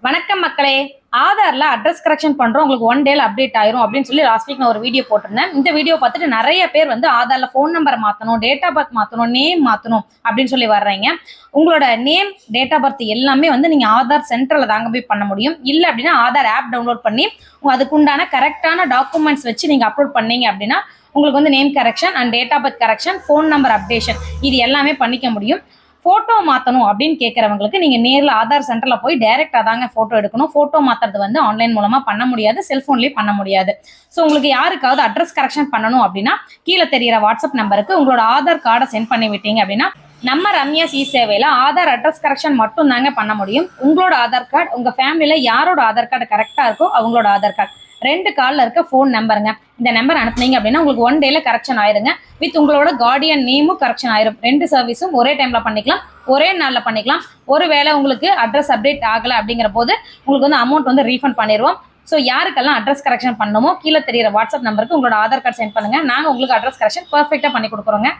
வணக்கம் மக்களே. ஆதார்ல address correction பண்றோம், உங்களுக்கு 1 டேல அப்டேட் ஆயிரும் அப்படின்னு சொல்லி லாஸ்ட் வீக் நான் ஒரு வீடியோ போட்டிருந்தேன். இந்த வீடியோ பார்த்துட்டு நிறைய பேர் வந்து ஆதார்ல ஃபோன் நம்பரை மாத்தணும், டேட் ஆஃப் பர்த் மாத்தணும், நேம் மாத்தணும் அப்படின்னு சொல்லி வர்றீங்க. உங்களோட நேம், டேட் ஆஃப் பர்த் எல்லாமே வந்து நீங்க ஆதார் சென்டர்ல தாங்க போய் பண்ண முடியும். இல்ல அப்படின்னா ஆதார் ஆப் டவுன்லோட் பண்ணி அதுக்குண்டான கரெக்டான டாக்குமெண்ட்ஸ் வச்சு நீங்க அப்லோட் பண்ணீங்க அப்படின்னா உங்களுக்கு வந்து name correction and date of birth correction, phone number updation இது எல்லாமே பண்ணிக்க முடியும். போட்டோ மாத்தணும் அப்படின்னு கேட்கறவங்களுக்கு நீங்க நேர்ல ஆதார் சென்டர்ல போய் டைரக்டா தாங்க போட்டோ எடுக்கணும். போட்டோ மாத்துறது வந்து ஆன்லைன் மூலமா பண்ண முடியாது, செல்போன்லயே பண்ண முடியாது. ஸோ உங்களுக்கு யாருக்காவது அட்ரஸ் கரெக்ஷன் பண்ணணும் அப்படின்னா கீழே தெரியிற வாட்ஸ்அப் நம்பருக்கு உங்களோட ஆதார் கார்டை சென்ட் பண்ணி விட்டீங்க அப்படின்னா நம்ம ரம்யா சி சேவையில ஆதார் அட்ரஸ் கரெக்ஷன் மட்டும் தாங்க பண்ண முடியும். உங்களோட ஆதார் கார்டு, உங்க ஃபேமிலியில யாரோட ஆதார் கார்டு கரெக்டா இருக்கோ அவங்களோட ஆதார் கார்டு, 2 கால்ல இருக்க ஃபோன் நம்பருங்க. இந்த நம்பர் அனுப்புனீங்க அப்படின்னா உங்களுக்கு 1 டேல கரெக்ஷன் ஆயிருங்க. வித் உங்களோட கார்டியன் நேமும் கரெக்ஷன் ஆயிரும். 2 சர்வீஸும் ஒரே டைம்ல பண்ணிக்கலாம், ஒரே நாள்ல பண்ணிக்கலாம். ஒருவேளை உங்களுக்கு அட்ரஸ் அப்டேட் ஆகல அப்படிங்கிற போது உங்களுக்கு வந்து அமௌண்ட் வந்து ரீஃபண்ட் பண்ணிடுவோம். ஸோ யாருக்கெல்லாம் அட்ரஸ் கரெக்ஷன் பண்ணணுமோ கீழே தெரியிற வாட்ஸ்அப் நம்பருக்கு உங்களோட ஆதார் கார்டு சென்ட் பண்ணுங்க. நாங்கள் உங்களுக்கு அட்ரஸ் கரெக்ஷன் பர்ஃபெக்டாக பண்ணி கொடுக்குறோங்க.